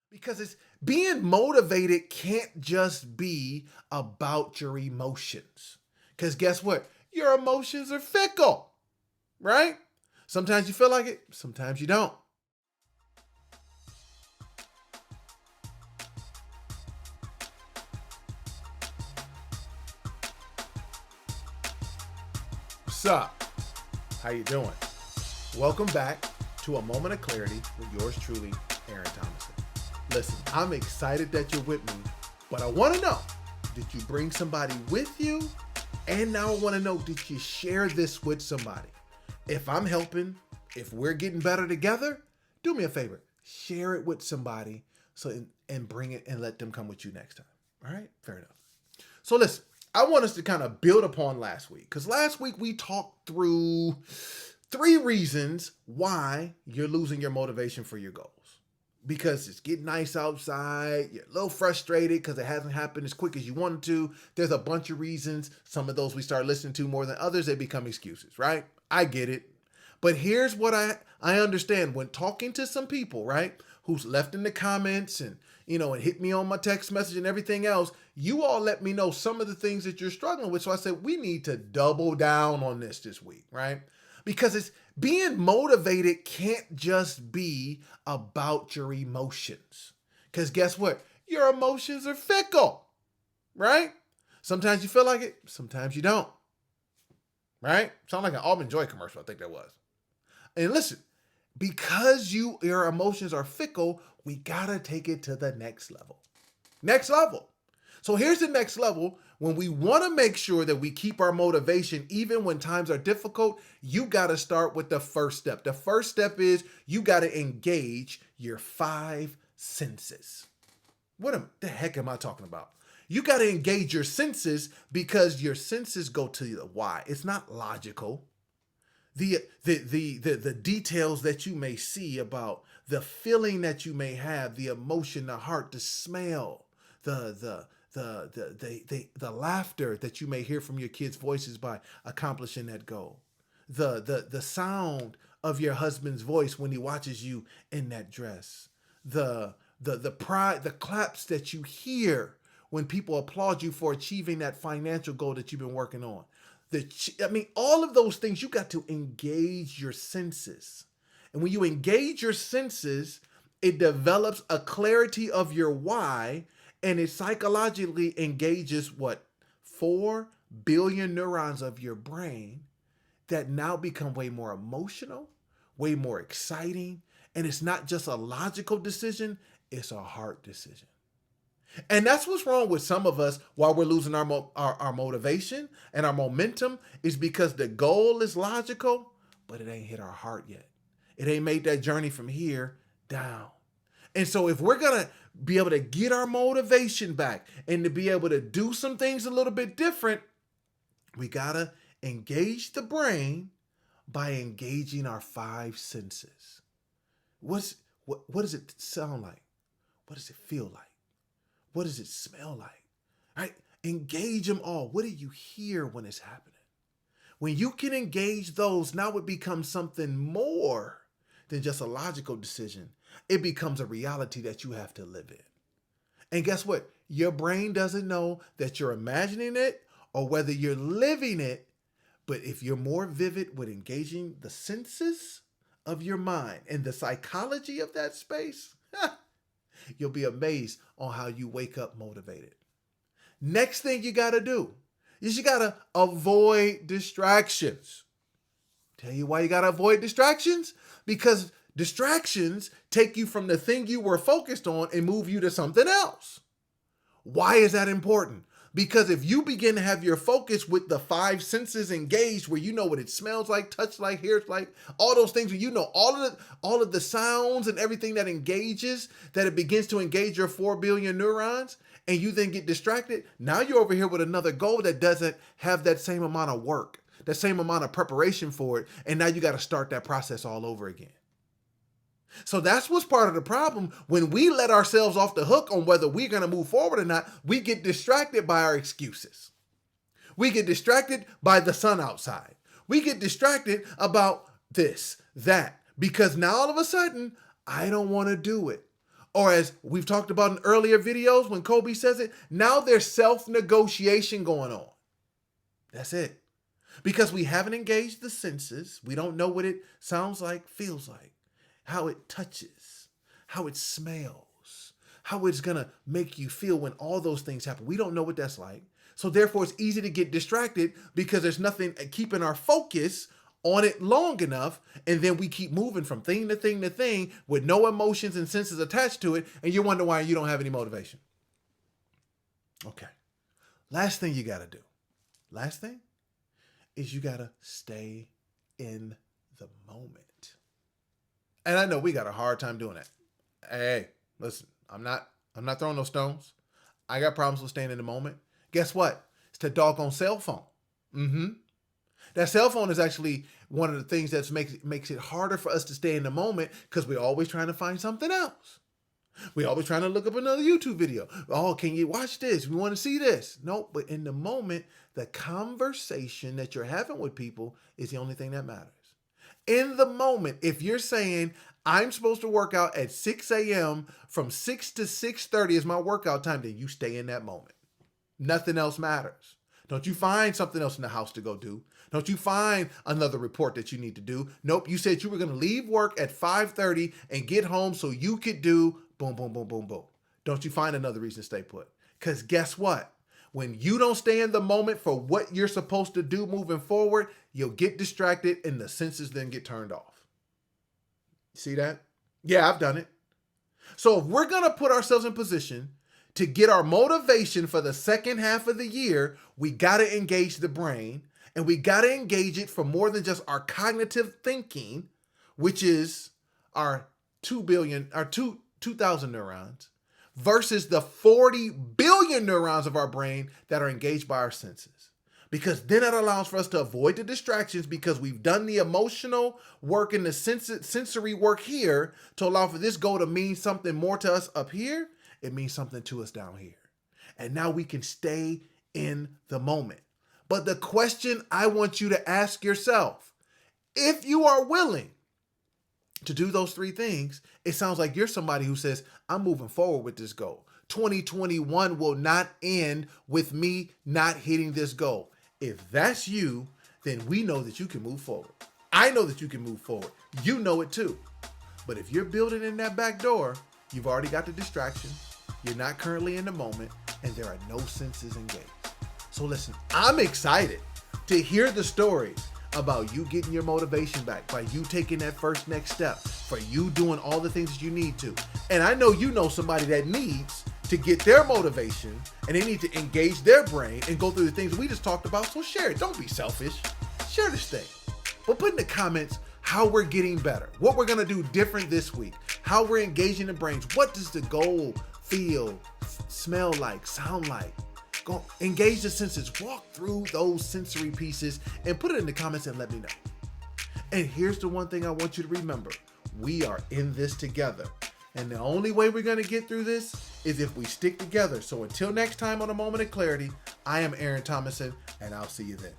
Because it's being motivated can't just be about your emotions. Because guess what? Your emotions are fickle, right? Sometimes you feel like it, sometimes you don't. What's up? How you doing? Welcome back to A Moment of Clarity with yours truly, Aaron Thomason. Listen, I'm excited that you're with me, but I want to know, did you bring somebody with you? And now I want to know, did you share this with somebody? If I'm helping, if we're getting better together, do me a favor, share it with somebody and bring it and let them come with you next time. All right? Fair enough. So listen, I want us to kind of build upon last week, because last week we talked through 3 reasons why you're losing your motivation for your goals. Because it's getting nice outside, you're a little frustrated because it hasn't happened as quick as you wanted to. There's a bunch of reasons. Some of those we start listening to more than others, they become excuses, right? I get it. But here's what I understand when talking to some people, right, who's left in the comments and and hit me on my text message and everything else. You all let me know some of the things that you're struggling with. So I said, we need to double down on this week, right? Because it's being motivated can't just be about your emotions. Because guess what? Your emotions are fickle, right? Sometimes you feel like it, sometimes you don't, right? Sound like an Almond Joy commercial, I think that was. And listen, because your emotions are fickle, we gotta take it to the next level. Next level. So here's the next level. When we want to make sure that we keep our motivation even when times are difficult, you got to start with the first step. The first step is you got to engage your 5 senses. What the heck am I talking about? You got to engage your senses because your senses go to the why. It's not logical. The details that you may see about the feeling that you may have, the emotion, the heart, the smell, the laughter that you may hear from your kids' voices by accomplishing that goal, the sound of your husband's voice when he watches you in that dress, the pride, the claps that you hear when people applaud you for achieving that financial goal that you've been working on. All of those things, you got to engage your senses. And when you engage your senses, it develops a clarity of your why, and it psychologically engages 4 billion neurons of your brain that now become way more emotional, way more exciting. And it's not just a logical decision, it's a heart decision. And that's what's wrong with some of us while we're losing our motivation and our momentum, is because the goal is logical, but it ain't hit our heart yet. It ain't made that journey from here down. And so if we're going to be able to get our motivation back and to be able to do some things a little bit different, we got to engage the brain by engaging our 5 senses. What does it sound like? What does it feel like? What does it smell like? Right? Engage them all. What do you hear when it's happening? When you can engage those, now it becomes something more than just a logical decision. It becomes a reality that you have to live in. And guess what? Your brain doesn't know that you're imagining it or whether you're living it. But if you're more vivid with engaging the senses of your mind and the psychology of that space, you'll be amazed on how you wake up motivated. Next thing you got to do is you got to avoid distractions. Tell you why you got to avoid distractions? Because distractions take you from the thing you were focused on and move you to something else. Why is that important? Because if you begin to have your focus with the 5 senses engaged, where you know what it smells like, touch like, hears like, all those things, where you know all of the sounds and everything that engages, that it begins to engage your 4 billion neurons, and you then get distracted, now you're over here with another goal that doesn't have that same amount of work, that same amount of preparation for it, and now you got to start that process all over again. So that's what's part of the problem. When we let ourselves off the hook on whether we're going to move forward or not, we get distracted by our excuses. We get distracted by the sun outside. We get distracted about this, that, because now all of a sudden, I don't want to do it. Or as we've talked about in earlier videos when Kobe says it, now there's self-negotiation going on. That's it. Because we haven't engaged the senses. We don't know what it sounds like, feels like, how it touches, how it smells, how it's going to make you feel when all those things happen. We don't know what that's like. So therefore, it's easy to get distracted because there's nothing keeping our focus on it long enough. And then we keep moving from thing to thing to thing with no emotions and senses attached to it. And you wonder why you don't have any motivation. Okay. Last thing you got to do. Last thing is you got to stay in the moment. And I know we got a hard time doing that. Hey, listen, I'm not throwing no stones. I got problems with staying in the moment. Guess what? It's the doggone cell phone. That cell phone is actually one of the things that makes it harder for us to stay in the moment because we're always trying to find something else. We're always trying to look up another YouTube video. Oh, can you watch this? We want to see this. No, but in the moment, the conversation that you're having with people is the only thing that matters. In the moment, if you're saying, I'm supposed to work out at 6 a.m. from 6 to 6:30 is my workout time, then you stay in that moment. Nothing else matters. Don't you find something else in the house to go do. Don't you find another report that you need to do. Nope, you said you were going to leave work at 5:30 and get home so you could do boom, boom, boom, boom, boom. Don't you find another reason to stay put. Because guess what? When you don't stay in the moment for what you're supposed to do moving forward, you'll get distracted and the senses then get turned off. See that? Yeah, I've done it. So if we're going to put ourselves in position to get our motivation for the second half of the year, we got to engage the brain, and we got to engage it for more than just our cognitive thinking, which is our 2,000 neurons, versus the 40 billion neurons of our brain that are engaged by our senses. Because then it allows for us to avoid the distractions because we've done the emotional work and the sensory work here to allow for this goal to mean something more to us up here. It means something to us down here. And now we can stay in the moment. But the question I want you to ask yourself, if you are willing to do those three things, it sounds like you're somebody who says, I'm moving forward with this goal. 2021 will not end with me not hitting this goal. If that's you, then we know that you can move forward. I know that you can move forward. You know it too. But if you're building in that back door, you've already got the distraction. You're not currently in the moment, and there are no senses engaged. So listen, I'm excited to hear the stories about you getting your motivation back, by you taking that first next step, for you doing all the things that you need to. And I know you know somebody that needs to get their motivation, and they need to engage their brain and go through the things we just talked about. So share it. Don't be selfish. Share this thing. But put in the comments how we're getting better, what we're going to do different this week, how we're engaging the brains. What does the goal feel, smell like, sound like? Go engage the senses, walk through those sensory pieces and put it in the comments and let me know. And here's the one thing I want you to remember. We are in this together. And the only way we're going to get through this is if we stick together. So until next time on A Moment of Clarity, I am Aaron Thomason, and I'll see you then.